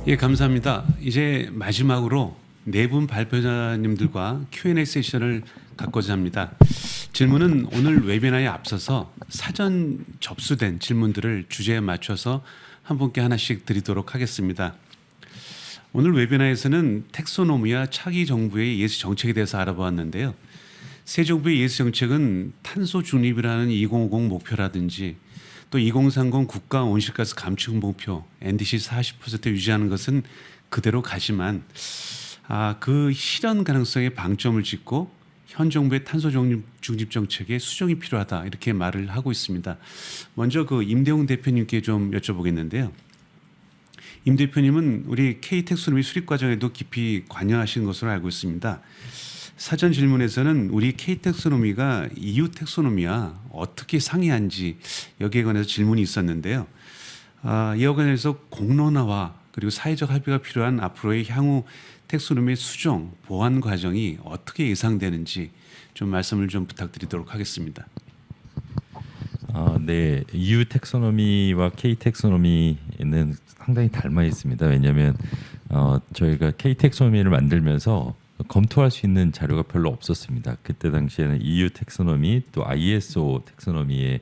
예, 감사합니다. 이제 마지막으로 네 분 발표자님들과 Q&A 세션을 갖고자 합니다. 질문은 오늘 웨비나에 앞서서 사전 접수된 질문들을 주제에 맞춰서 한 분께 하나씩 드리도록 하겠습니다. 오늘 웨비나에서는 텍소노미와 차기 정부의 ESG 정책에 대해서 알아보았는데요. 새 정부의 ESG 정책은 탄소 중립이라는 2050 목표라든지 또 2030 국가 온실가스 감축 목표 NDC 40% 유지하는 것은 그대로 가지만 그 실현 가능성에 방점을 짓고 현 정부의 탄소 중립 정책에 수정이 필요하다 이렇게 말을 하고 있습니다. 먼저 임대웅 대표님께 좀 여쭤보겠는데요. 임 대표님은 우리 K 텍소노미 수립 과정에도 깊이 관여하신 것으로 알고 있습니다. 사전 질문에서는 우리 K 텍소노미가 EU 텍소노미와 어떻게 상이한지 여기에 관해서 질문이 있었는데요. 이와 관해서 공론화와 그리고 사회적 합의가 필요한 앞으로의 향후 텍소노미의 수정, 보완 과정이 어떻게 예상되는지 좀 말씀을 좀 부탁드리도록 하겠습니다. 네, EU 텍소노미와 K 텍소노미는 상당히 닮아 있습니다. 왜냐하면 저희가 K 텍소노미를 만들면서 검토할 수 있는 자료가 별로 없었습니다. 그때 당시에는 EU 텍소노미 또 ISO 텍소노미의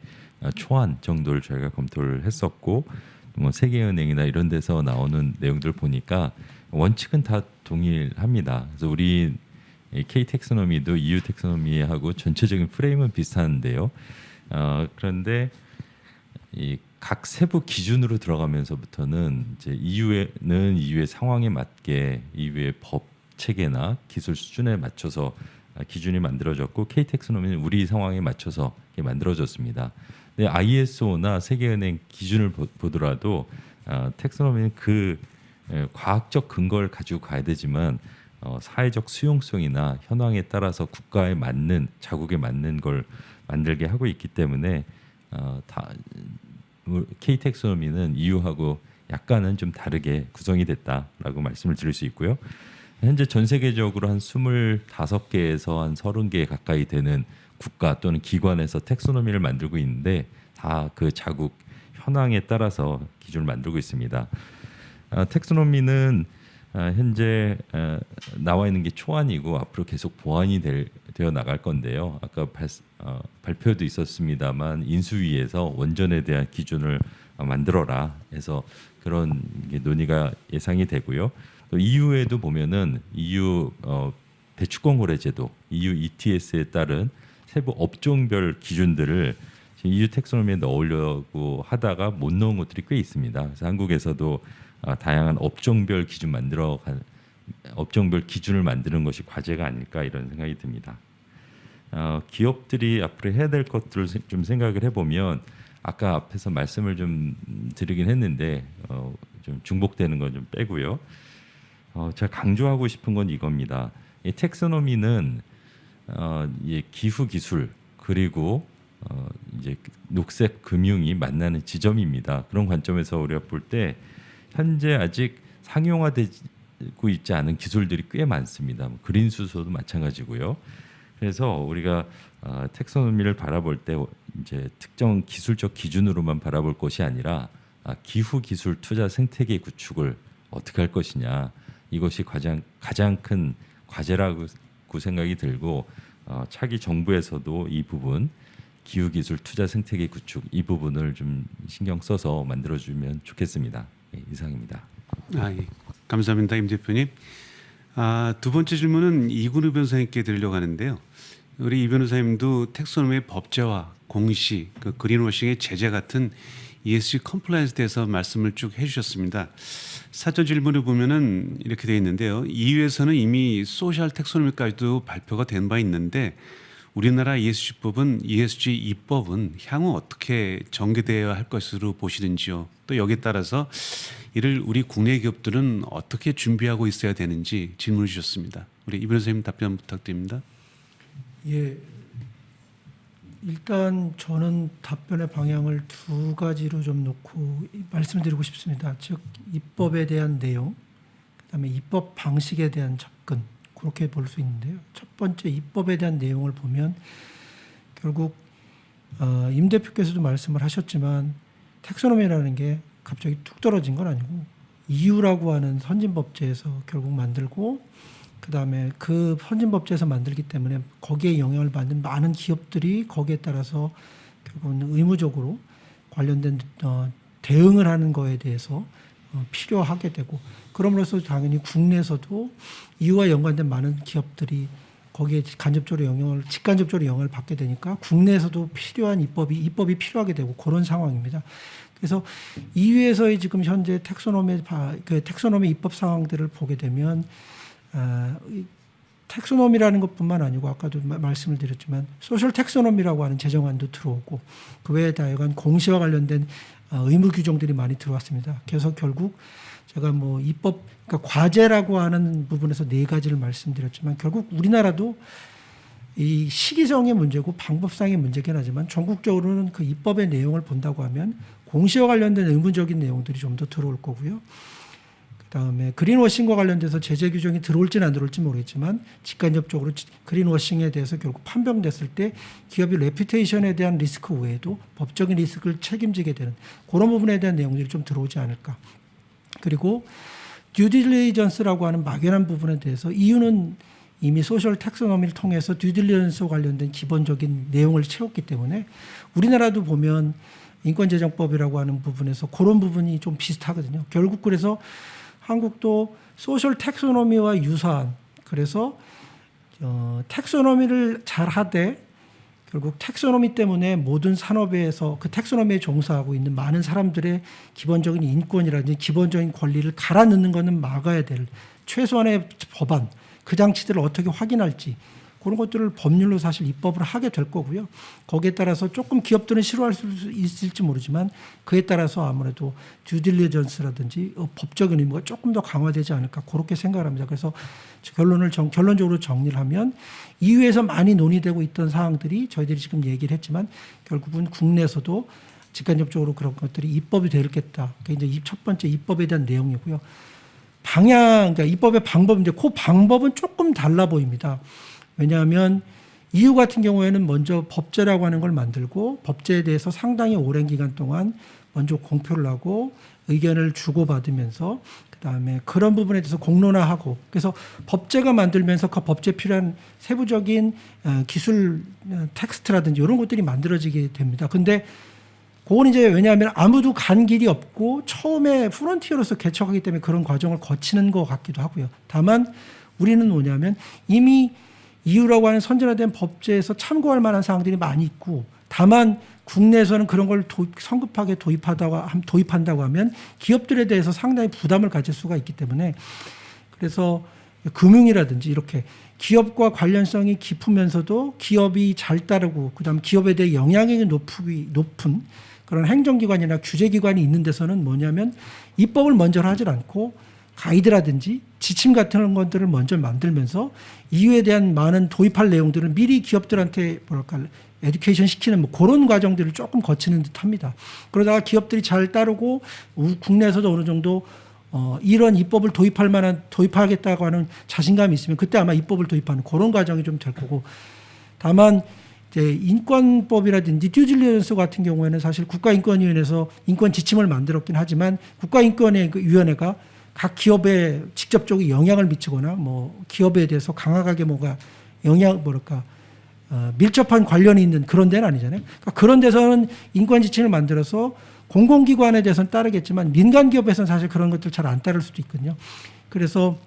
초안 정도를 저희가 검토를 했었고, 뭐 세계은행이나 이런 데서 나오는 내용들 보니까 원칙은 다 동일합니다. 그래서 우리 K 텍소노미도 EU 텍소노미하고 전체적인 프레임은 비슷한데요. 그런데 이 각 세부 기준으로 들어가면서부터는 이제 EU는 EU의 상황에 맞게 EU의 법 체계나 기술 수준에 맞춰서 기준이 만들어졌고, K 텍소노미는 우리 상황에 맞춰서 만들어졌습니다. 근데 ISO나 세계은행 기준을 보더라도 텍소노미는 그 과학적 근거를 가지고 가야 되지만 사회적 수용성이나 현황에 따라서 국가에 맞는 자국에 맞는 걸 만들게 하고 있기 때문에 K 텍소노미는 EU하고 약간은 좀 다르게 구성이 됐다라고 말씀을 드릴 수 있고요. 현재 전 세계적으로 한 25개에서 한 30개 가까이 되는 국가 또는 기관에서 텍소노미를 만들고 있는데 다 그 자국 현황에 따라서 기준을 만들고 있습니다. 텍소노미는 현재 나와 있는 게 초안이고 앞으로 계속 보완이 되어 나갈 건데요. 아까 발표도 있었습니다만 인수위에서 원전에 대한 기준을 만들어라 해서 그런 논의가 예상이 되고요. 또 EU에도 보면은 EU 배추권 거래 제도, EU ETS에 따른 세부 업종별 기준들을 EU 텍소노미에 넣으려고 하다가 못 넣은 것들이 꽤 있습니다. 그래서 한국에서도 다양한 업종별 기준을 만드는 것이 과제가 아닐까 이런 생각이 듭니다. 기업들이 앞으로 해야 될 것들을 좀 생각을 해보면 아까 앞에서 말씀을 좀 드리긴 했는데 좀 중복되는 건 좀 빼고요. 제가 강조하고 싶은 건 이겁니다. 이 텍소노미는 기후 기술 그리고 이제 녹색 금융이 만나는 지점입니다. 그런 관점에서 우리가 볼 때 현재 아직 상용화되고 있지 않은 기술들이 꽤 많습니다. 그린 수소도 마찬가지고요. 그래서 우리가 텍소노미를 바라볼 때 이제 특정 기술적 기준으로만 바라볼 것이 아니라 기후 기술 투자 생태계 구축을 어떻게 할 것이냐, 이것이 가장 큰 과제라고 생각이 들고 차기 정부에서도 이 부분 기후 기술 투자 생태계 구축 이 부분을 좀 신경 써서 만들어주면 좋겠습니다. 이상입니다. 예. 감사합니다, 임 대표님. 두 번째 질문은 이근우 변호사님께 드리려고 하는데요. 우리 이 변호사님도 텍소노미의 법제화, 공시, 그린워싱의 제재 같은 ESG 컴플라이언스에 대해서 말씀을 쭉 해주셨습니다. 사전 질문을 보면은 이렇게 되어 있는데요. EU에서는 이미 소셜 텍소노미까지도 발표가 된 바 있는데 우리나라 ESG 입법은 향후 어떻게 전개되어야 할 것으로 보시는지요? 또 여기에 따라서 이를 우리 국내 기업들은 어떻게 준비하고 있어야 되는지 질문을 주셨습니다. 우리 이 변호사님 답변 부탁드립니다. 예, 일단 저는 답변의 방향을 두 가지로 좀 놓고 말씀드리고 싶습니다. 즉 입법에 대한 내용, 그다음에 입법 방식에 대한 접근, 그렇게 볼 수 있는데요. 첫 번째 입법에 대한 내용을 보면 결국 임 대표께서도 말씀을 하셨지만 텍소노미라는 게 갑자기 툭 떨어진 건 아니고 EU라고 하는 선진법제에서 결국 만들고 그다음에 그 선진법제에서 만들기 때문에 거기에 영향을 받는 많은 기업들이 거기에 따라서 결국은 의무적으로 관련된 대응을 하는 거에 대해서 필요하게 되고 그럼으로써 당연히 국내에서도 EU와 연관된 많은 기업들이 거기에 직간접적으로 영향을 받게 되니까 국내에서도 필요한 입법이 필요하게 되고 그런 상황입니다. 그래서 EU에서의 지금 현재 텍소노미 입법 상황들을 보게 되면 텍소노미라는 것뿐만 아니고 아까도 말씀을 드렸지만 소셜 텍소노미라고 하는 제정안도 들어오고 그 외에 다양한 공시와 관련된 의무 규정들이 많이 들어왔습니다. 그래서 결국 제가 뭐 입법 그러니까 과제라고 하는 부분에서 4가지를 말씀드렸지만 결국 우리나라도 이 시기성의 문제고 방법상의 문제긴 하지만 전국적으로는 그 입법의 내용을 본다고 하면 공시와 관련된 의무적인 내용들이 좀 더 들어올 거고요. 그다음에 그린워싱과 관련돼서 제재 규정이 들어올지는 안 들어올지 모르겠지만 직간접적으로 그린워싱에 대해서 결국 판명됐을 때 기업의 레퓨테이션에 대한 리스크 외에도 법적인 리스크를 책임지게 되는 그런 부분에 대한 내용들이 좀 들어오지 않을까. 그리고 듀딜리전스라고 하는 막연한 부분에 대해서 EU는 이미 소셜 텍소노미를 통해서 듀딜리전스와 관련된 기본적인 내용을 채웠기 때문에 우리나라도 보면 인권재정법이라고 하는 부분에서 그런 부분이 좀 비슷하거든요. 결국 그래서 한국도 소셜 텍소노미와 유사한 그래서 텍소노미를 잘 하되 결국 텍소노미 때문에 모든 산업에서 그 텍소노미에 종사하고 있는 많은 사람들의 기본적인 인권이라든지 기본적인 권리를 갈아 넣는 것은 막아야 될 최소한의 법안 그 장치들을 어떻게 확인할지 그런 것들을 법률로 사실 입법을 하게 될 거고요. 거기에 따라서 조금 기업들은 싫어할 수 있을지 모르지만 그에 따라서 아무래도 듀딜리전스라든지 법적인 의무가 조금 더 강화되지 않을까 그렇게 생각을 합니다. 그래서 결론적으로 정리를 하면 EU에서 많이 논의되고 있던 사항들이 저희들이 지금 얘기를 했지만 결국은 국내에서도 직간접적으로 그런 것들이 입법이 되겠다. 그게 이제 첫 번째 입법에 대한 내용이고요. 그러니까 입법의 방법인데 그 방법은 조금 달라 보입니다. 왜냐하면 EU 같은 경우에는 먼저 법제라고 하는 걸 만들고 법제에 대해서 상당히 오랜 기간 동안 먼저 공표를 하고 의견을 주고받으면서 그다음에 그런 부분에 대해서 공론화하고 그래서 법제가 만들면서 그 법제에 필요한 세부적인 기술 텍스트라든지 이런 것들이 만들어지게 됩니다. 근데 그건 이제 왜냐하면 아무도 간 길이 없고 처음에 프론티어로서 개척하기 때문에 그런 과정을 거치는 것 같기도 하고요. 다만 우리는 뭐냐면 이미 EU라고 하는 선진화된 법제에서 참고할 만한 사항들이 많이 있고 다만 국내에서는 그런 걸 성급하게 도입한다고 하면 기업들에 대해서 상당히 부담을 가질 수가 있기 때문에 그래서 금융이라든지 이렇게 기업과 관련성이 깊으면서도 기업이 잘 따르고 그다음 기업에 대해 영향력이 높은 그런 행정기관이나 규제기관이 있는 데서는 뭐냐면 입법을 먼저 하질 않고 가이드라든지 지침 같은 것들을 먼저 만들면서 EU에 대한 많은 도입할 내용들을 미리 기업들한테 에듀케이션 시키는 뭐 그런 과정들을 조금 거치는 듯합니다. 그러다가 기업들이 잘 따르고 국내에서도 어느 정도 이런 입법을 도입하겠다고 하는 자신감이 있으면 그때 아마 입법을 도입하는 그런 과정이 좀 될 거고 다만 이제 인권법이라든지 듀딜리전스 같은 경우에는 사실 국가인권위원회에서 인권 지침을 만들었긴 하지만 국가인권위원회가 각 기업에 직접적으로 영향을 미치거나 뭐 기업에 대해서 강하게 밀접한 관련이 있는 그런 데는 아니잖아요. 그러니까 그런 데서는 인권 지침을 만들어서 공공기관에 대해서는 따르겠지만 민간 기업에서는 사실 그런 것들 잘 안 따를 수도 있거든요. 그래서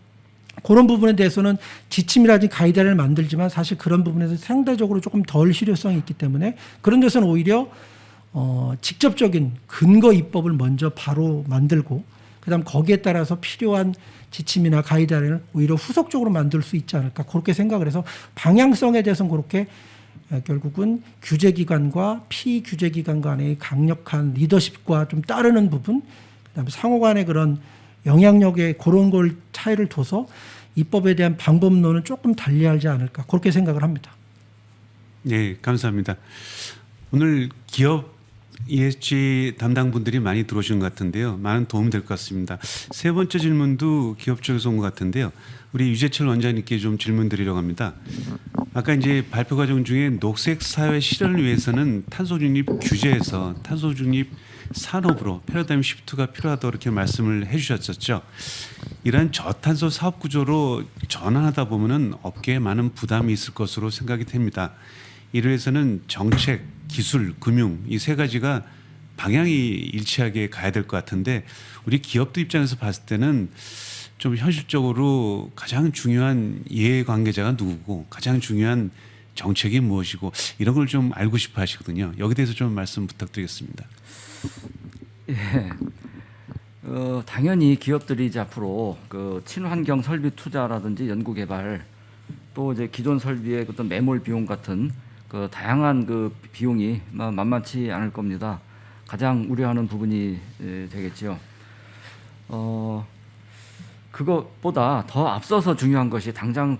그런 부분에 대해서는 지침이라든지 가이드라인을 만들지만 사실 그런 부분에서 상대적으로 조금 덜 실효성이 있기 때문에 그런 데서는 오히려 직접적인 근거 입법을 먼저 바로 만들고 그다음 거기에 따라서 필요한 지침이나 가이드라인을 오히려 후속적으로 만들 수 있지 않을까 그렇게 생각을 해서 방향성에 대해서는 그렇게 결국은 규제기관과 피규제기관 간의 강력한 리더십과 좀 따르는 부분 그다음에 상호 간의 그런 영향력의 그런 걸 차이를 둬서 입법에 대한 방법론은 조금 달리하지 않을까 그렇게 생각을 합니다. 네, 감사합니다. 오늘 기업 ESG 담당 분들이 많이 들어오신 것 같은데요. 많은 도움이 될 것 같습니다. 세 번째 질문도 기업 쪽에서 온 것 같은데요. 우리 유재철 원장님께 좀 질문 드리려고 합니다. 아까 이제 발표 과정 중에 녹색 사회 실현을 위해서는 탄소 중립 규제에서 탄소 중립 산업으로 패러다임 시프트가 필요하다고 이렇게 말씀을 해주셨었죠. 이러한 저탄소 사업 구조로 전환하다 보면은 업계에 많은 부담이 있을 것으로 생각이 됩니다. 이를 위해서는 정책, 기술, 금융 이 세 가지가 방향이 일치하게 가야 될 것 같은데 우리 기업들 입장에서 봤을 때는 좀 현실적으로 가장 중요한 이해관계자가 누구고 가장 중요한 정책이 무엇이고 이런 걸 좀 알고 싶어 하시거든요. 여기 대해서 좀 말씀 부탁드리겠습니다. 예. 당연히 기업들이 이제 앞으로 그 친환경 설비 투자라든지 연구 개발 또 이제 기존 설비의 어떤 매몰 비용 같은 그 다양한 그 비용이 만만치 않을 겁니다. 가장 우려하는 부분이 되겠지요. 그것보다 더 앞서서 중요한 것이 당장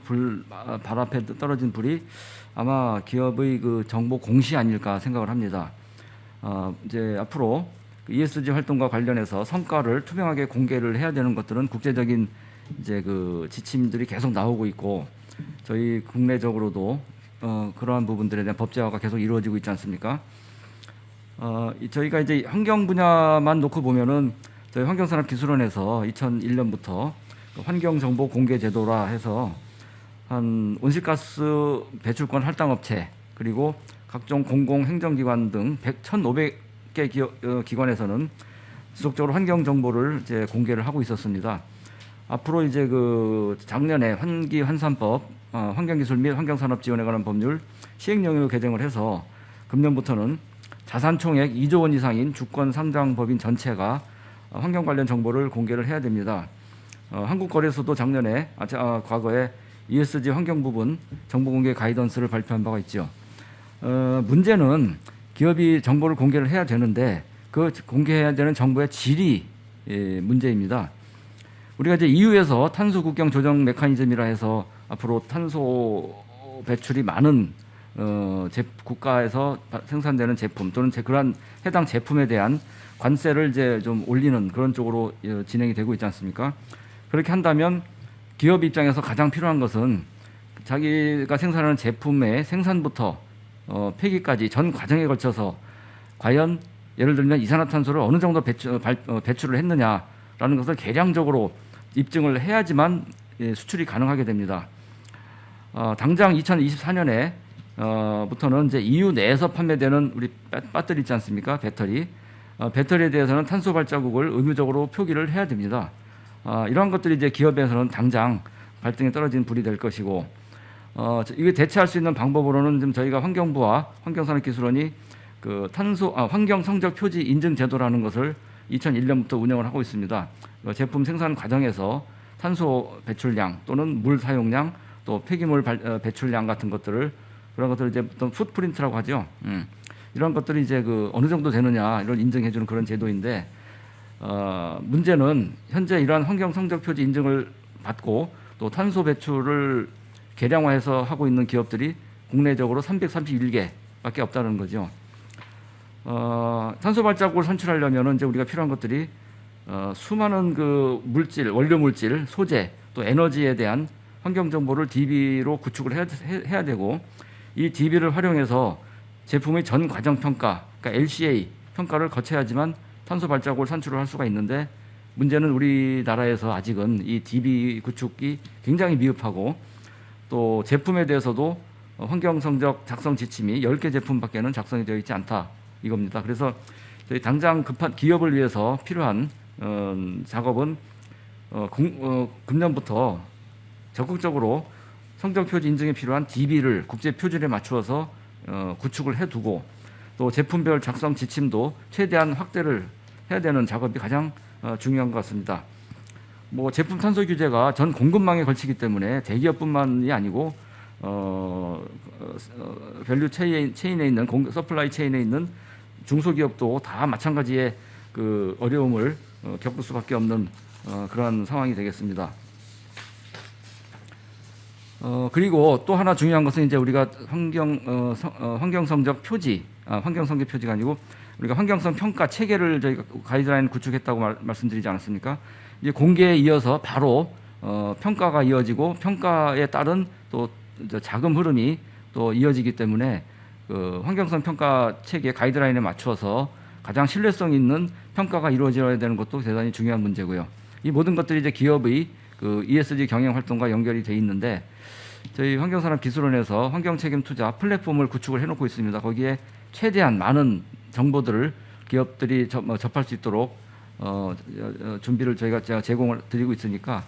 발 앞에 떨어진 불이 아마 기업의 그 정보 공시 아닐까 생각을 합니다. 이제 앞으로 ESG 활동과 관련해서 성과를 투명하게 공개를 해야 되는 것들은 국제적인 이제 그 지침들이 계속 나오고 있고 저희 국내적으로도 그러한 부분들에 대한 법제화가 계속 이루어지고 있지 않습니까? 저희가 이제 환경 분야만 놓고 보면은 저희 환경산업기술원에서 2001년부터 환경정보 공개 제도라 해서 한 온실가스 배출권 할당업체 그리고 각종 공공행정기관 등 1,500개 기관에서는 지속적으로 환경 정보를 이제 공개를 하고 있었습니다. 앞으로 이제 그 작년에 환기환산법, 환경기술 및 환경산업지원에 관한 법률 시행령으로 개정을 해서 금년부터는 자산총액 2조 원 이상인 주권 상장법인 전체가 환경 관련 정보를 공개를 해야 됩니다. 한국거래소도 작년에 과거에 ESG 환경 부분 정보 공개 가이던스를 발표한 바가 있죠. 문제는 기업이 정보를 공개를 해야 되는데 그 공개해야 되는 정보의 질이 문제입니다. 우리가 이제 EU에서 탄소 국경 조정 메커니즘이라 해서 앞으로 탄소 배출이 많은 국가에서 생산되는 제품 또는 그러한 해당 제품에 대한 관세를 이제 좀 올리는 그런 쪽으로 진행이 되고 있지 않습니까? 그렇게 한다면 기업 입장에서 가장 필요한 것은 자기가 생산하는 제품의 생산부터 폐기까지 전 과정에 걸쳐서 과연 예를 들면 이산화탄소를 어느 정도 배출을 했느냐라는 것을 계량적으로 입증을 해야지만 수출이 가능하게 됩니다. 당장 2024년에 부터는 이제 EU 내에서 판매되는 우리 배터리 있지 않습니까? 배터리에 대해서는 탄소 발자국을 의무적으로 표기를 해야 됩니다. 이러한 것들이 이제 기업에서는 당장 발등에 떨어진 불이 될 것이고 이게 대체할 수 있는 방법으로는 지금 저희가 환경부와 환경산업기술원이 그 환경 성적 표지 인증 제도라는 것을 2001년부터 운영을 하고 있습니다. 제품 생산 과정에서 탄소 배출량 또는 물 사용량 또 폐기물 배출량 같은 것들을 그런 것들을 이제 어떤 풋프린트라고 하죠. 이런 것들이 이제 그 어느 정도 되느냐 이걸 인증해주는 그런 제도인데 문제는 현재 이러한 환경 성적 표지 인증을 받고 또 탄소 배출을 계량화해서 하고 있는 기업들이 국내적으로 331개밖에 없다는 거죠. 탄소 발자국을 산출하려면 이제 우리가 필요한 것들이 수많은 그 물질, 원료 물질, 소재, 또 에너지에 대한 환경 정보를 DB로 구축을 해야 되고 이 DB를 활용해서 제품의 전 과정 평가, 그러니까 LCA 평가를 거쳐야지만 탄소 발자국을 산출을 할 수가 있는데 문제는 우리나라에서 아직은 이 DB 구축이 굉장히 미흡하고 또 제품에 대해서도 환경 성적 작성 지침이 10개 제품밖에는 작성이 되어 있지 않다 이겁니다. 그래서 저희 당장 급한 기업을 위해서 필요한 작업은 금년부터 적극적으로 성적 표지 인증에 필요한 DB를 국제 표준에 맞추어서 구축을 해두고 또 제품별 작성 지침도 최대한 확대를 해야 되는 작업이 가장 중요한 것 같습니다. 뭐 제품 탄소 규제가 전 공급망에 걸치기 때문에 대기업뿐만이 아니고 밸류 체인에 있는 서플라이 체인에 있는 중소기업도 다 마찬가지의 그 어려움을 겪을 수밖에 없는 그러한 상황이 되겠습니다. 그리고 또 하나 중요한 것은 이제 우리가 환경성적 표지, 환경성적 표지가 아니고 우리가 환경성 평가 체계를 저희가 가이드라인 구축했다고 말씀드리지 않았습니까? 이제 공개에 이어서 바로 평가가 이어지고 평가에 따른 또 자금 흐름이 또 이어지기 때문에 그 환경성 평가 체계 가이드라인에 맞춰서 가장 신뢰성 있는 평가가 이루어져야 되는 것도 대단히 중요한 문제고요. 이 모든 것들이 이제 기업의 그 ESG 경영 활동과 연결이 돼 있는데 저희 환경산업기술원에서 환경책임 투자 플랫폼을 구축을 해놓고 있습니다. 거기에 최대한 많은 정보들을 기업들이 접할 수 있도록 준비를 제가 제공을 드리고 있으니까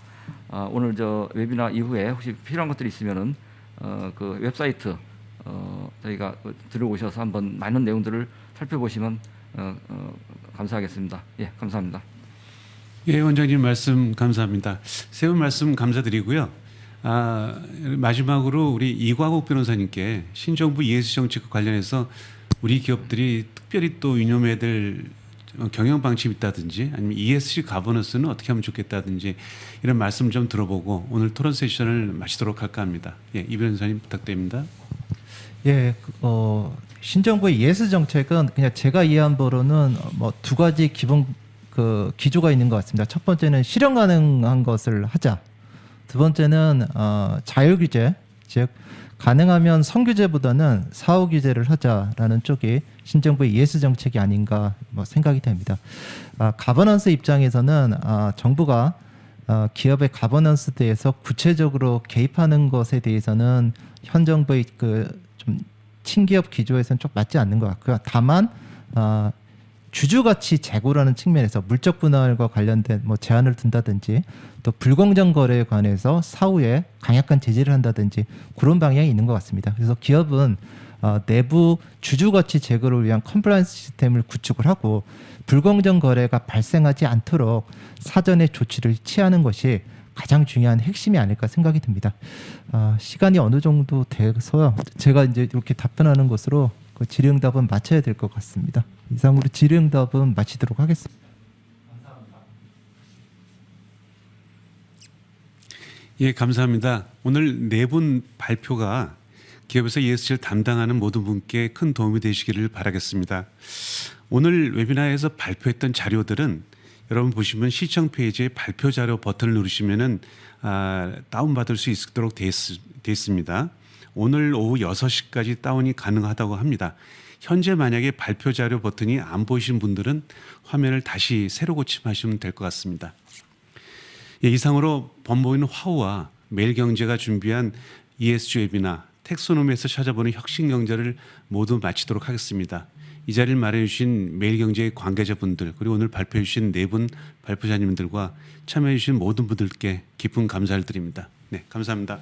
오늘 저 웨비나 이후에 혹시 필요한 것들이 있으면은 그 웹사이트 저희가 들어오셔서 한번 많은 내용들을 살펴보시면 감사하겠습니다. 예, 감사합니다. 예, 원장님 말씀 감사합니다. 세 분 말씀 감사드리고요. 마지막으로 우리 이광욱 변호사님께 신정부 ESG 정책 관련해서 우리 기업들이 특별히 또 유념해야 될 경영 방침이 있다든지 아니면 ESG 가버넌스는 어떻게 하면 좋겠다든지 이런 말씀 좀 들어보고 오늘 토론 세션을 마치도록 할까 합니다. 예, 이 변호사님 부탁드립니다. 예, 신정부의 ESG 정책은 그냥 제가 이해한 바로는 뭐 두 가지 기본 그 기조가 있는 것 같습니다. 첫 번째는 실현 가능한 것을 하자. 두 번째는 자율 규제, 즉 가능하면 선규제보다는 사후 규제를 하자라는 쪽이 신정부의 ESG 정책이 아닌가 뭐 생각이 됩니다. 가버넌스 입장에서는 정부가 기업의 가버넌스에 대해서 구체적으로 개입하는 것에 대해서는 현 정부의 그 좀 친기업 기조에서는 좀 맞지 않는 것 같고요. 다만 주주가치 제고라는 측면에서 물적 분할과 관련된 뭐 제한을 둔다든지 또 불공정 거래에 관해서 사후에 강력한 제재를 한다든지 그런 방향이 있는 것 같습니다. 그래서 기업은 내부 주주가치 제고를 위한 컴플라이언스 시스템을 구축을 하고 불공정 거래가 발생하지 않도록 사전에 조치를 취하는 것이 가장 중요한 핵심이 아닐까 생각이 듭니다. 시간이 어느 정도 돼서 제가 이제 이렇게 답변하는 것으로 그 질의응답은 마쳐야 될 것 같습니다. 이상으로 질의응답은 마치도록 하겠습니다. 예, 감사합니다. 오늘 네 분 발표가 기업에서 ESG를 담당하는 모든 분께 큰 도움이 되시기를 바라겠습니다. 오늘 웨비나에서 발표했던 자료들은 여러분 보시면 시청 페이지에 발표 자료 버튼을 누르시면은 다운받을 수 있도록 되어 있습니다. 오늘 오후 6시까지 다운이 가능하다고 합니다. 현재 만약에 발표 자료 버튼이 안 보이신 분들은 화면을 다시 새로 고침하시면 될 것 같습니다. 예, 이상으로 범보이는 화우와 매일경제가 준비한 ESG 웨비나 텍소노미에서 찾아보는 혁신경제를 모두 마치도록 하겠습니다. 이 자리를 마련해 주신 매일경제의 관계자분들 그리고 오늘 발표해 주신 네 분 발표자님들과 참여해 주신 모든 분들께 깊은 감사를 드립니다. 네, 감사합니다.